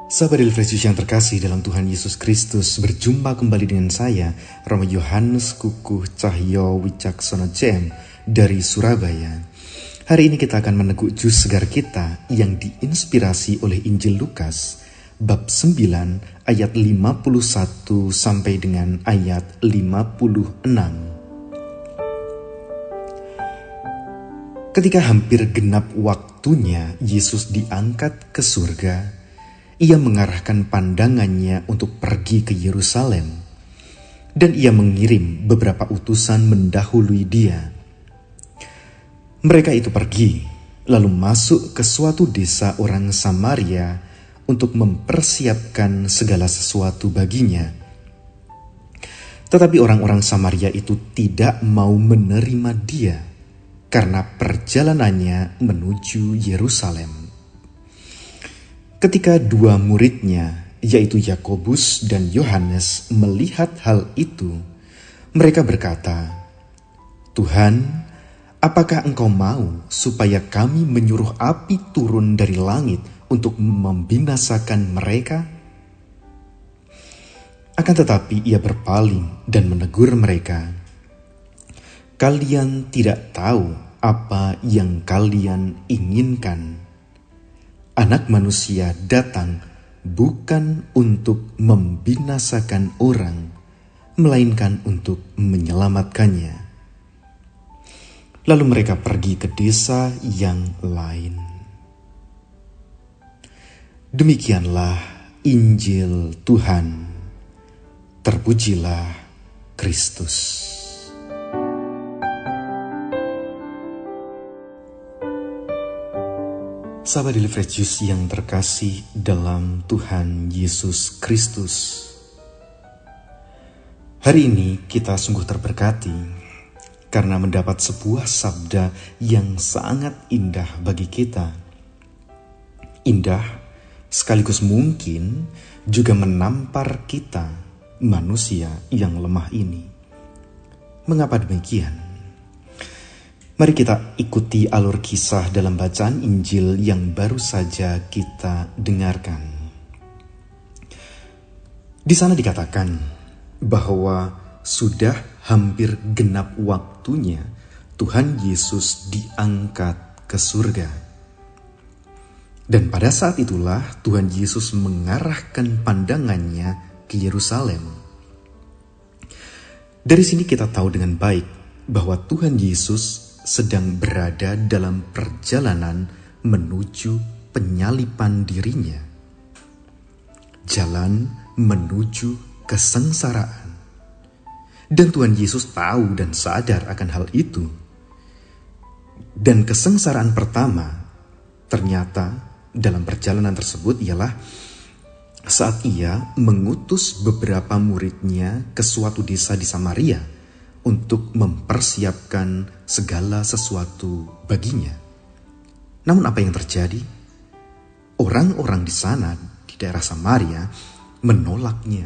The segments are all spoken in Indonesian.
Sahabat Refresh yang terkasih dalam Tuhan Yesus Kristus, berjumpa kembali dengan saya, Romo Yohanes Kukuh Cahyo Wicaksono CM dari Surabaya. Hari ini kita akan meneguk jus segar kita yang diinspirasi oleh Injil Lukas, bab 9 ayat 51 sampai dengan ayat 56. Ketika hampir genap waktunya Yesus diangkat ke surga, ia mengarahkan pandangannya untuk pergi ke Yerusalem, dan ia mengirim beberapa utusan mendahului dia. Mereka itu pergi, lalu masuk ke suatu desa orang Samaria untuk mempersiapkan segala sesuatu baginya. Tetapi orang-orang Samaria itu tidak mau menerima dia, karena perjalanannya menuju Yerusalem. Ketika dua muridnya, yaitu Yakobus dan Yohanes, melihat hal itu, mereka berkata, "Tuhan, apakah Engkau mau supaya kami menyuruh api turun dari langit untuk membinasakan mereka?" Akan tetapi ia berpaling dan menegur mereka, "Kalian tidak tahu apa yang kalian inginkan. Anak manusia datang bukan untuk membinasakan orang, melainkan untuk menyelamatkannya." Lalu mereka pergi ke desa yang lain. Demikianlah Injil Tuhan. Terpujilah Kristus. Sahabat Refresh yang terkasih dalam Tuhan Yesus Kristus, hari ini kita sungguh terberkati karena mendapat sebuah sabda yang sangat indah bagi kita. Indah sekaligus mungkin juga menampar kita, manusia yang lemah ini. Mengapa demikian? Mari kita ikuti alur kisah dalam bacaan Injil yang baru saja kita dengarkan. Di sana dikatakan bahwa sudah hampir genap waktunya Tuhan Yesus diangkat ke surga. Dan pada saat itulah Tuhan Yesus mengarahkan pandangannya ke Yerusalem. Dari sini kita tahu dengan baik bahwa Tuhan Yesus sedang berada dalam perjalanan menuju penyalipan dirinya. Jalan menuju kesengsaraan. Dan Tuhan Yesus tahu dan sadar akan hal itu. Dan kesengsaraan pertama ternyata dalam perjalanan tersebut ialah saat ia mengutus beberapa muridnya ke suatu desa di Samaria untuk mempersiapkan segala sesuatu baginya. Namun apa yang terjadi? Orang-orang di sana, di daerah Samaria, menolaknya.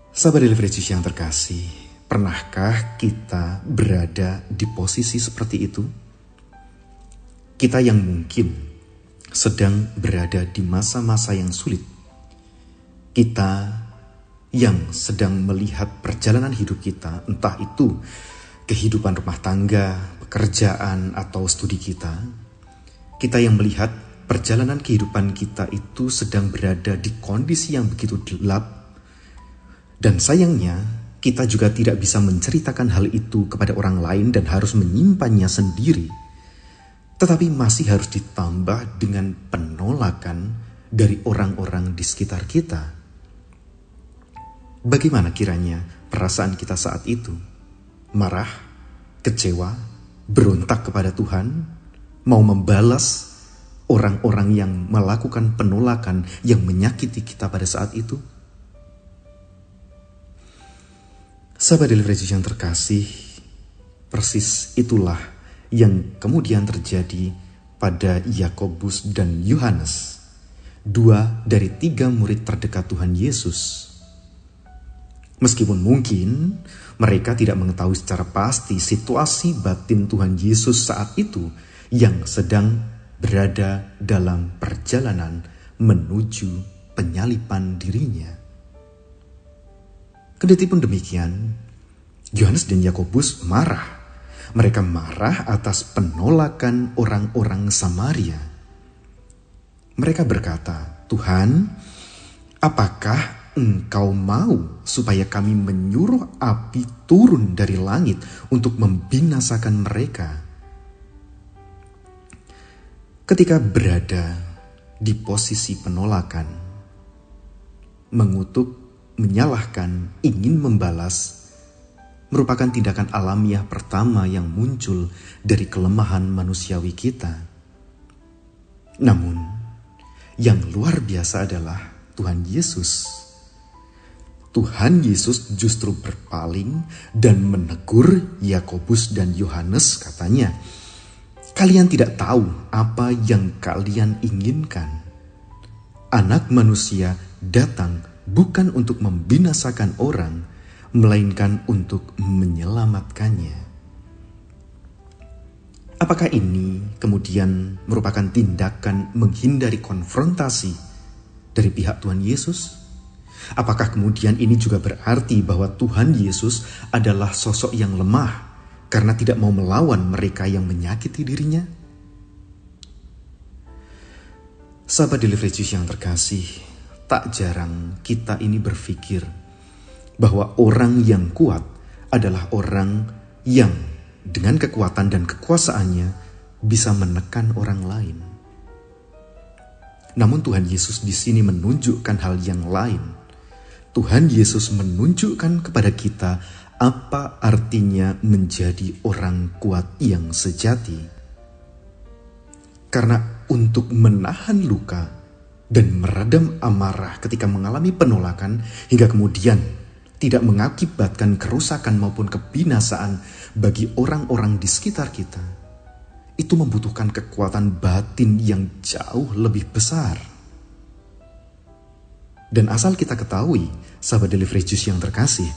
Sahabat Refresh yang terkasih, pernahkah kita berada di posisi seperti itu? Kita yang mungkin sedang berada di masa-masa yang sulit. Kita yang sedang melihat perjalanan hidup kita, entah itu kehidupan rumah tangga, pekerjaan, atau studi kita. Kita yang melihat perjalanan kehidupan kita itu sedang berada di kondisi yang begitu gelap. Dan sayangnya, kita juga tidak bisa menceritakan hal itu kepada orang lain dan harus menyimpannya sendiri. Tetapi masih harus ditambah dengan penolakan dari orang-orang di sekitar kita. Bagaimana kiranya perasaan kita saat itu? Marah, kecewa, berontak kepada Tuhan, mau membalas orang-orang yang melakukan penolakan yang menyakiti kita pada saat itu? Sahabat Refresh yang terkasih, persis itulah yang kemudian terjadi pada Yakobus dan Yohanes, 2 dari 3 murid terdekat Tuhan Yesus. Meskipun mungkin mereka tidak mengetahui secara pasti situasi batin Tuhan Yesus saat itu yang sedang berada dalam perjalanan menuju penyalipan dirinya. Kendati pun demikian, Yohanes dan Yakobus marah. Mereka marah atas penolakan orang-orang Samaria. Mereka berkata, "Tuhan, apakah Engkau mau supaya kami menyuruh api turun dari langit untuk membinasakan mereka?" Ketika berada di posisi penolakan, mengutuk, menyalahkan, ingin membalas, merupakan tindakan alamiah pertama yang muncul dari kelemahan manusiawi kita. Namun, yang luar biasa adalah Tuhan Yesus. Tuhan Yesus justru berpaling dan menegur Yakobus dan Yohanes, katanya, "Kalian tidak tahu apa yang kalian inginkan. Anak manusia datang bukan untuk membinasakan orang, melainkan untuk menyelamatkannya." Apakah ini kemudian merupakan tindakan menghindari konfrontasi dari pihak Tuhan Yesus? Apakah kemudian ini juga berarti bahwa Tuhan Yesus adalah sosok yang lemah karena tidak mau melawan mereka yang menyakiti dirinya? Sahabat Delivery Juice yang terkasih, tak jarang kita ini berpikir bahwa orang yang kuat adalah orang yang dengan kekuatan dan kekuasaannya bisa menekan orang lain. Namun Tuhan Yesus di sini menunjukkan hal yang lain. Tuhan Yesus menunjukkan kepada kita apa artinya menjadi orang kuat yang sejati. Karena untuk menahan luka dan meredam amarah ketika mengalami penolakan hingga kemudian tidak mengakibatkan kerusakan maupun kebinasaan bagi orang-orang di sekitar kita, itu membutuhkan kekuatan batin yang jauh lebih besar. Dan asal kita ketahui, sahabat Delivery Juice yang terkasih,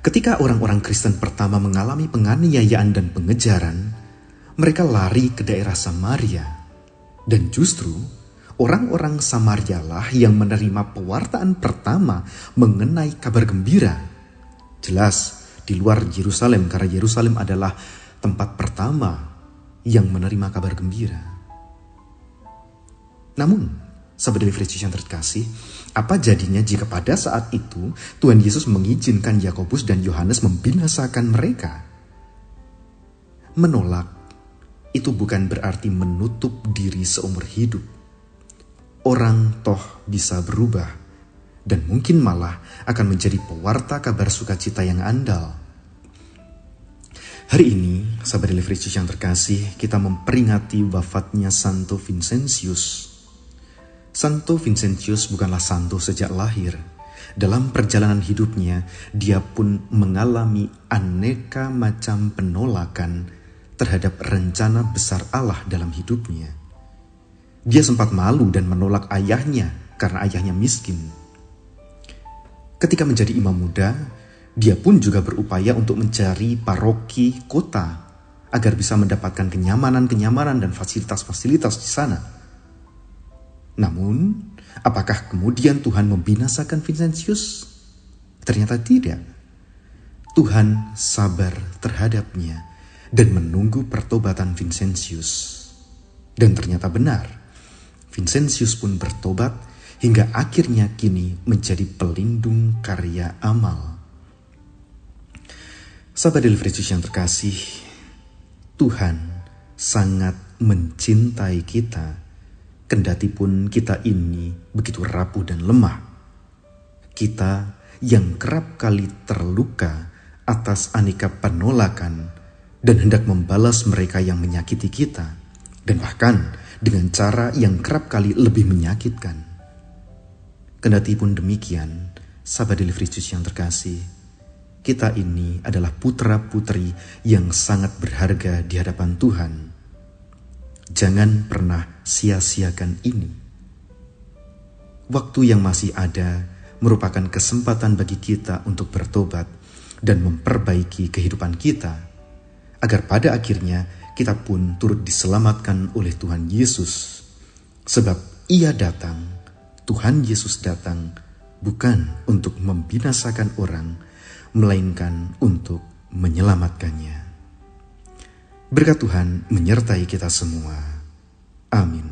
ketika orang-orang Kristen pertama mengalami penganiayaan dan pengejaran, mereka lari ke daerah Samaria. Dan justru orang-orang Samaria lah yang menerima pewartaan pertama mengenai kabar gembira. Jelas di luar Yerusalem, karena Yerusalem adalah tempat pertama yang menerima kabar gembira. Namun, sahabat Delivery Juice yang terkasih, apa jadinya jika pada saat itu Tuhan Yesus mengizinkan Yakobus dan Yohanes membinasakan mereka? Menolak itu bukan berarti menutup diri seumur hidup. Orang toh bisa berubah dan mungkin malah akan menjadi pewarta kabar sukacita yang andal. Hari ini, sahabat Delivery Juice yang terkasih, kita memperingati wafatnya Santo Vincentius. Santo Vincentius bukanlah santo sejak lahir. Dalam perjalanan hidupnya, dia pun mengalami aneka macam penolakan terhadap rencana besar Allah dalam hidupnya. Dia sempat malu dan menolak ayahnya karena ayahnya miskin. Ketika menjadi imam muda, dia pun juga berupaya untuk mencari paroki kota agar bisa mendapatkan kenyamanan dan fasilitas-fasilitas di sana. Namun, apakah kemudian Tuhan membinasakan Vincentius? Ternyata tidak. Tuhan sabar terhadapnya dan menunggu pertobatan Vincentius. Dan ternyata benar, Vincentius pun bertobat hingga akhirnya kini menjadi pelindung karya amal. Sahabat Delivery Juice yang terkasih, Tuhan sangat mencintai kita, kendati pun kita ini begitu rapuh dan lemah. Kita yang kerap kali terluka atas aneka penolakan dan hendak membalas mereka yang menyakiti kita, dan bahkan dengan cara yang kerap kali lebih menyakitkan. Kendati pun demikian, sahabat Delivery Juice yang terkasih, kita ini adalah putra-putri yang sangat berharga di hadapan Tuhan. Jangan pernah sia-siakan ini. Waktu yang masih ada merupakan kesempatan bagi kita untuk bertobat dan memperbaiki kehidupan kita, agar pada akhirnya kita pun turut diselamatkan oleh Tuhan Yesus. Sebab Ia datang, Tuhan Yesus datang, bukan untuk membinasakan orang, melainkan untuk menyelamatkannya. Berkat Tuhan menyertai kita semua. Amin.